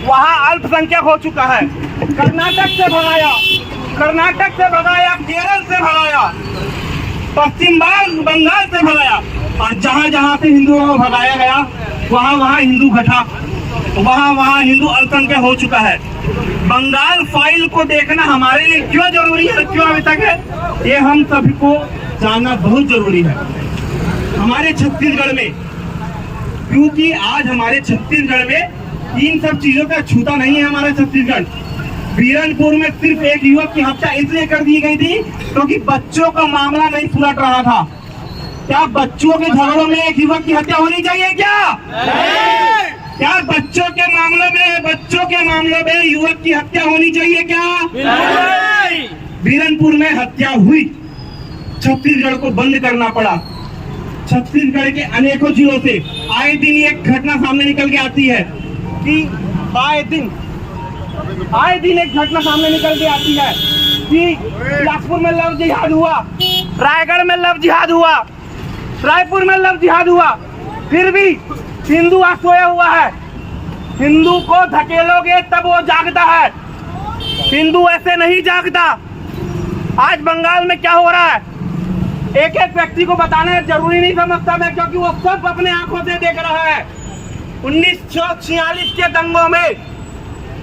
वहाँ अल्पसंख्यक हो चुका है। कर्नाटक से भगाया, केरल से भगाया, पश्चिम बंगाल से भगाया, और जहाँ जहाँ से हिंदुओं को भगाया गया वहाँ हिंदू घटा, वहाँ हिंदू अल्पसंख्यक हो चुका है। बंगाल फाइल को देखना हमारे लिए क्यों जरूरी है, क्यों अभी तक है, ये हम सभी को जानना बहुत जरूरी है। हमारे छत्तीसगढ़ में, क्योंकि आज हमारे छत्तीसगढ़ में इन सब चीजों का छूता नहीं है। हमारा छत्तीसगढ़, बीरनपुर में सिर्फ एक युवक की हत्या इसलिए कर दी गई थी क्योंकि बच्चों का मामला नहीं सुलझ रहा था। क्या बच्चों के झगड़ों में एक युवक की हत्या होनी चाहिए क्या? क्या बच्चों के मामलों में युवक की हत्या होनी चाहिए क्या? बीरनपुर में हत्या हुई, छत्तीसगढ़ को बंद करना पड़ा। छत्तीसगढ़ के अनेकों जिलों से आए दिन एक घटना सामने निकल के आती है कि आए दिन एक घटना सामने निकल के आती है कि बिलासपुर में लव जिहाद हुआ, रायगढ़ में लव जिहाद हुआ, रायपुर में लव जिहाद हुआ, फिर भी हिंदू आज सोया हुआ है। हिंदू को धकेलोगे तब वो जागता है, हिंदू ऐसे नहीं जागता। आज बंगाल में क्या हो रहा है एक एक व्यक्ति को बताना जरूरी नहीं समझता मैं, क्योंकि वो सब अपने आंखों से देख रहा है। 1946 के दंगों में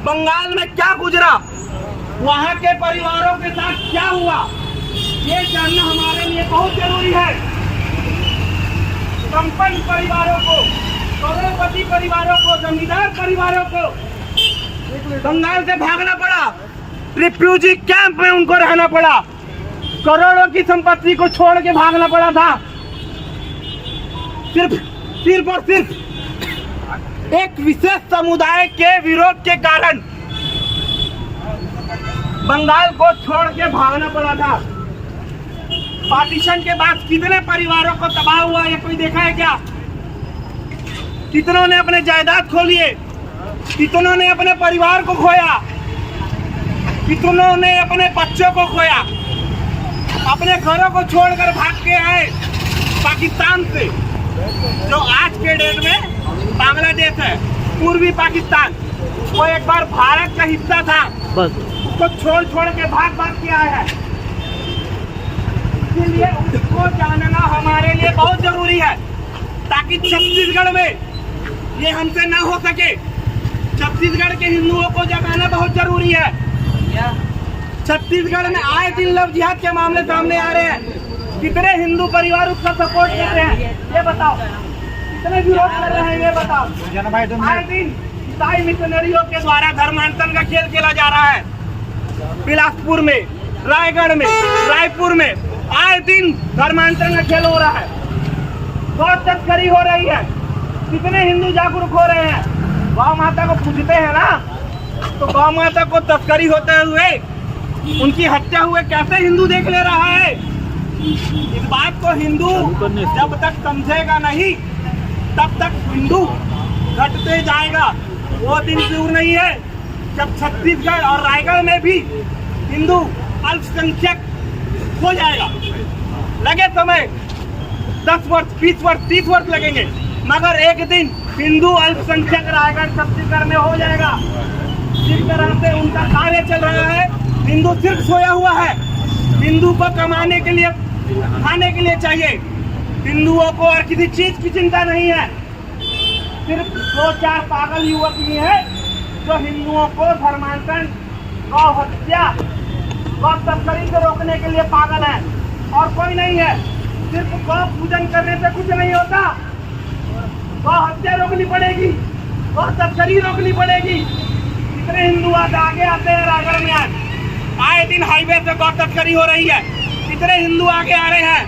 बंगाल में क्या गुजरा, वहां के परिवारों के साथ क्या हुआ, ये जानना हमारे लिए बहुत जरूरी है। संपन्न परिवारों को, करोड़पति परिवारों को, जमींदार परिवारों को बंगाल से भागना पड़ा, रिफ्यूजी कैंप में उनको रहना पड़ा, करोड़ों की संपत्ति को छोड़ के भागना पड़ा था, सिर्फ और सिर्फ एक विशेष समुदाय के विरोध के कारण बंगाल को छोड़ के भागना पड़ा था। पार्टीशन के बाद कितने परिवारों को तबाह हुआ ये कोई देखा है क्या? कितनों ने अपने जायदाद खो लिए, कितनों ने अपने परिवार को खोया, कितनों ने अपने बच्चों को खोया, अपने घरों को छोड़कर भाग के आए पाकिस्तान से, जो आज के डेट में बांग्लादेश है, पूर्वी पाकिस्तान। वो एक बार भारत का हिस्सा था, उसको छोड़ के भाग के आया है। इसलिए उसको जानना हमारे लिए बहुत जरूरी है, ताकि छत्तीसगढ़ में ये हमसे ना हो सके। छत्तीसगढ़ के हिंदुओं को जगाना बहुत जरूरी है। छत्तीसगढ़ में आए दिन लव जिहाद के मामले सामने आ रहे हैं। कितने हिंदू परिवार उसका सपोर्ट कर रहे हैं ये बताओ, कितने विरोध कर रहे हैं ये बताओ। आए दिन ईसाई मिशनरियों के द्वारा धर्मांतरण का खेल खेला जा रहा है। बिलासपुर में, रायगढ़ में, रायपुर में आए दिन धर्मांतरण का खेल हो रहा है, बहुत तस्करी हो रही है। कितने हिंदू जागरूक हो रहे हैं, गौ माता को पूजते हैं ना, तो गौ माता को तस्करी होते हुए, उनकी हत्या हुए कैसे हिंदू देख ले रहा है। इस बात को हिंदू जब तक समझेगा नहीं तब तक हिंदू घटते जाएगा। वो दिन दूर नहीं है जब छत्तीसगढ़ और रायगढ़ में भी हिंदू अल्पसंख्यक हो जाएगा। लगे समय 10 वर्ष, 20 वर्ष, 30 वर्ष लगेंगे, मगर एक दिन हिंदू अल्पसंख्यक रायगढ़ छत्तीसगढ़ में हो जाएगा। जिस तरह से उनका कार्य चल रहा है, हिंदू सिर्फ सोया हुआ है। हिंदू को कमाने के लिए, खाने के लिए चाहिए। हिंदुओं को और किसी चीज की चिंता नहीं है। सिर्फ 2-4 पागल युवक ही है जो हिंदुओं को धर्मांतरण, गौ हत्या, गौ तस्करी से रोकने के लिए पागल है, और कोई नहीं है। सिर्फ गौ पूजन करने से कुछ नहीं होता, गौ हत्या रोकनी पड़ेगी, गौ तस्करी रोकनी पड़ेगी। कितने हिंदू आज आगे आते हैं रायगढ़ में, आज आए दिन हाईवे से गौ तस्करी हो रही है। कितने हिंदू आगे आ रहे हैं,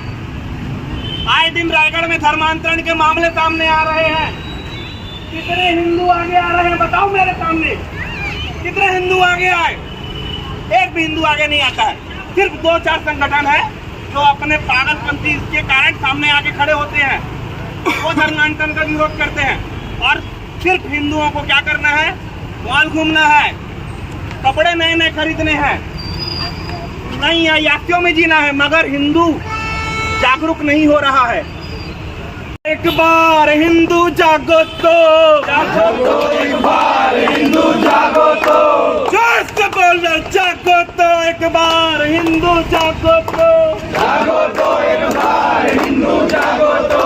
आए दिन रायगढ़ में धर्मांतरण के मामले सामने आ रहे हैं। कितने हिंदू आगे आ रहे हैं बताओ मेरे सामने, कितने हिंदू आगे आए? एक भी हिंदू आगे नहीं आता है। सिर्फ 2-4 संगठन है जो अपने पागलपंथी के कारण सामने आके खड़े होते हैं, वो धर्मांतरण का विरोध करते हैं। और सिर्फ हिंदुओं को क्या करना है, मॉल घूमना है, कपड़े नए नए खरीदने हैं, नई अय्यासियों में जीना है, मगर हिंदू जागरूक नहीं हो रहा है। एक बार हिंदू जागो तो एक बार हिंदू जागो तो जोर से बोलो जागो तो एक बार हिंदू जागो तो एक बार हिंदू जागो तो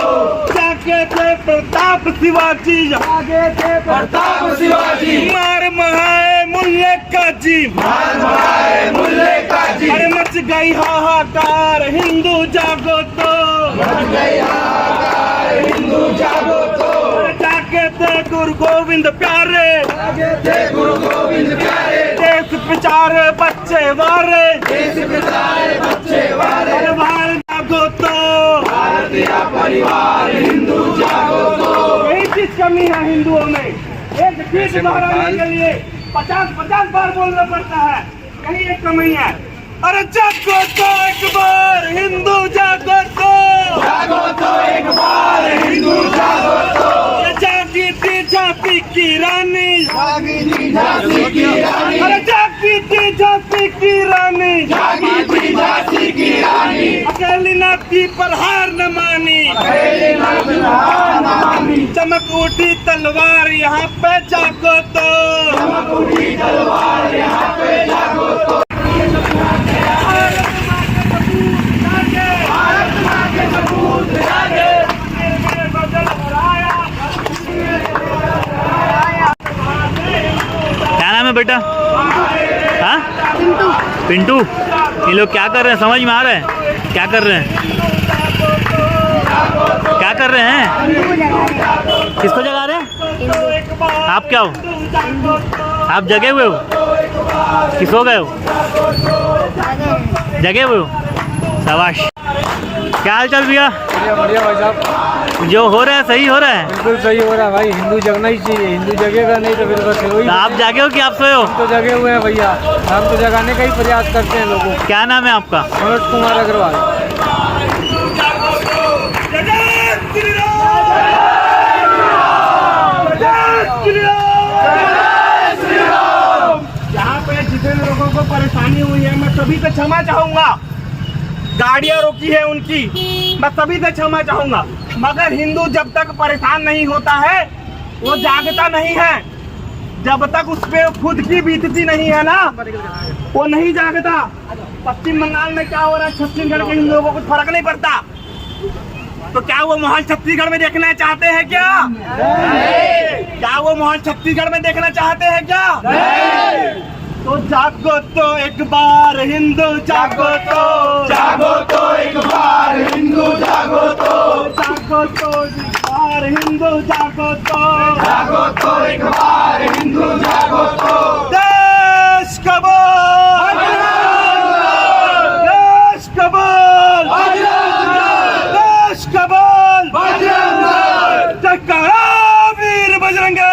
जागे थे प्रताप शिवाजी जागे थे प्रताप शिवाजी मार महाए मुल्ले का जी मार महाए मुल्ले का जी अरे मच गई हाहाकार हिंदू जागो तो मच गई हाहाकार हिंदू जागो तो जागे थे गुरु गोविंद प्यारे जागे थे गुरु गोविंद प्यारे देश पिचारे बच्चे वारे देश पिचारे बच्चे वारे अरे भारत जागो तो भारतीय परिवार हिंदू जागो तो यही चीज कमी है हिंदुओं में एक चीज दोहराने के लिए 50 बार बोलना पड़ता है यही एक कमी है अरे जागो तो एक बार हिंदू जागो तो एक बार हिंदू जागो तो जागी थी झांसी की रानी जागी थी झांसी की रानी अरे जागी थी झांसी की रानी जागी थी झांसी की रानी अकेली नाथी पर हार न मानी अकेली नाथी पर हार न मानी चमक उठी तलवार यहाँ पे जागो तो चमक उठी तलवार यहाँ पे जागो तो क्या नाम है बेटा? हाँ पिंटू। ये लोग क्या कर रहे हैं समझ में आ रहा है? क्या कर रहे हैं? क्या कर रहे हैं? किसको जगा रहे हैं? आप क्या हो? आप जगे हुए हो? किस हो गए हो? जगे हुए हो? शाबाश। क्या हाल चाल भैया? बढ़िया भाई साहब। जो हो रहा है सही हो रहा है? बिल्कुल सही हो रहा है भाई। हिंदू जगना ही चाहिए। हिंदू जगेगा नहीं तो फिर बस वही। तो आप जागे हो कि आप सोए हो? हम तो जगे हुए हैं भैया। हम तो जगाने का ही प्रयास करते हैं लोगों को। क्या नाम है आपका? मनोज कुमार अग्रवाल। यहाँ पे जितने लोगों को परेशानी हुई है मैं सभी से क्षमा चाहूंगा। गाड़ियां रोकी है उनकी, मैं सभी से क्षमा चाहूंगा। मगर हिंदू जब तक परेशान नहीं होता है वो जागता नहीं है। जब तक उस पे खुद की बीतती नहीं है ना वो नहीं जागता। पश्चिम बंगाल में क्या हो रहा है छत्तीसगढ़ के हिंदुओं को कुछ फर्क नहीं पड़ता। तो क्या वो माहौल छत्तीसगढ़ में देखना चाहते हैं क्या? क्या वो माहौल छत्तीसगढ़ में देखना चाहते हैं क्या? तो जागो तो एक बार हिंदू जागो तो एक बार हिंदू जागो तो एक बार हिंदू जागो तो एक बार हिंदू जागो तो देश कबूल देश कबूल देश कबूल जयकारा वीर बजरंगे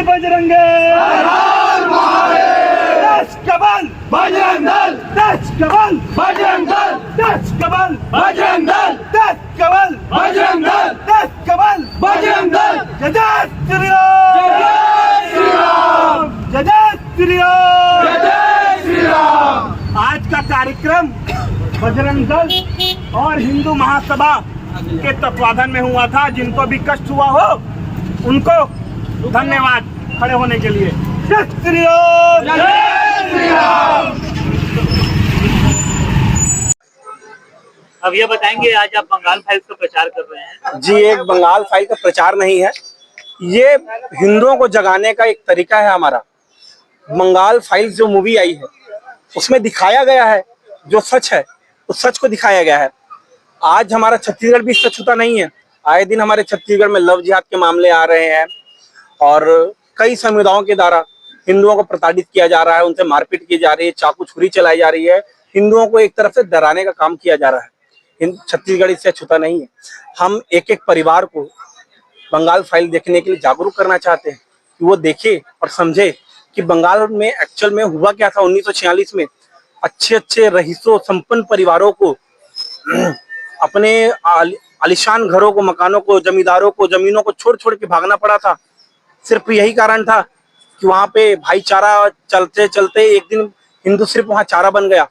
बजरंगे देश कबल बजरंग दल देश कबल बजरंग दल देश कबल बजरंग दल देश कबल बजरंग दल देश कबल बजरंग दल जय जय श्री राम जय जय श्री राम जय जय श्री राम। आज का कार्यक्रम बजरंग दल और हिंदू महासभा के तत्वाधान में हुआ था। जिनको भी कष्ट हुआ हो उनको धन्यवाद खड़े होने के लिए। जय श्री राम जय श्री राम। अब ये बताएंगे आज आप बंगाल फाइल्स का प्रचार कर रहे हैं। जी एक बंगाल फाइल का प्रचार नहीं है, ये हिंदुओं को जगाने का एक तरीका है हमारा। बंगाल फाइल्स जो मूवी आई है उसमें दिखाया गया है जो सच है उस सच को दिखाया गया है। आज हमारा छत्तीसगढ़ भी सचुता नहीं है। आए दिन हमारे छत्तीसगढ़ में लव जिहाद के मामले आ रहे हैं और कई समुदायों के द्वारा हिंदुओं को प्रताड़ित किया जा रहा है, उनसे मारपीट की जा रही है, चाकू छुरी चलाई जा रही है। हिंदुओं को एक तरफ से डराने का काम किया जा रहा है। छत्तीसगढ़ इससे छूता नहीं है। हम एक एक परिवार को बंगाल फाइल देखने के लिए जागरूक करना चाहते हैं कि वो देखे और समझे कि बंगाल में एक्चुअल में हुआ क्या था। 1946 में अच्छे अच्छे रईसों संपन्न परिवारों को अपने आलिशान घरों को, मकानों को, जमींदारों को, जमीनों को छोड़ छोड़ के भागना पड़ा था। सिर्फ यही कारण था कि वहां पे भाईचारा चलते चलते एक दिन हिंदू सिर्फ वहां चारा बन गया,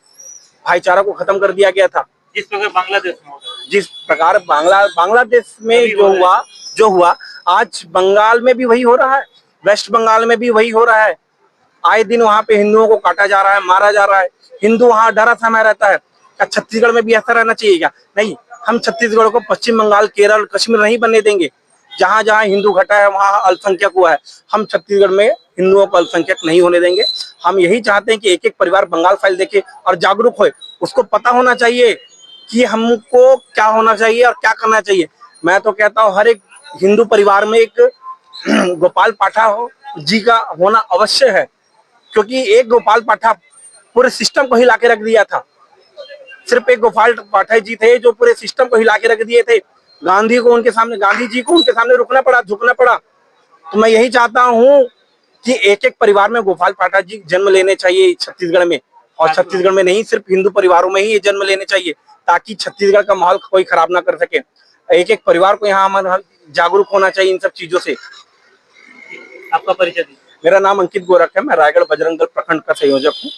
भाईचारा को खत्म कर दिया गया था। जिस प्रकार बांग्लादेश में हो रहा है। जिस प्रकार बांग्लादेश में जो हुआ आज बंगाल में भी वही हो रहा है, वेस्ट बंगाल में भी वही हो रहा है। आए दिन वहां पे हिंदुओं को काटा जा रहा है, मारा जा रहा है। हिंदू वहां डरा समय रहता है। क्या छत्तीसगढ़ में भी ऐसा रहना चाहिए क्या? नहीं, हम छत्तीसगढ़ को पश्चिम बंगाल, केरल, कश्मीर नहीं बनने देंगे। जहां जहां हिंदू घटा है वहां अल्पसंख्यक हुआ है। हम छत्तीसगढ़ में हिंदुओं को अल्पसंख्यक नहीं होने देंगे। हम यही चाहते हैं कि एक एक परिवार बंगाल फाइल देखे और जागरूक होए। उसको पता होना चाहिए कि हमको क्या होना चाहिए और क्या करना चाहिए। मैं तो कहता हूँ हर एक हिंदू परिवार में एक गोपाल पाठक जी का होना अवश्य है, क्योंकि एक गोपाल पाठक पूरे सिस्टम को हिला के रख दिया था। सिर्फ एक गोपाल पाठक जी थे जो पूरे सिस्टम को हिला के रख दिए थे। गांधी जी को उनके सामने रुकना पड़ा, झुकना पड़ा। तो मैं यही चाहता हूँ कि एक एक परिवार में गोपाल पाठक जी जन्म लेने चाहिए छत्तीसगढ़ में, और छत्तीसगढ़ में नहीं सिर्फ हिंदू परिवारों में ही ये जन्म लेने चाहिए, ताकि छत्तीसगढ़ का माहौल कोई खराब ना कर सके। एक एक परिवार को यहाँ जागरूक होना चाहिए इन सब चीजों से। आपका परिचय दीजिए। मेरा नाम अंकित गोरख है, मैं रायगढ़ बजरंग दल प्रखंड का संयोजक हूँ।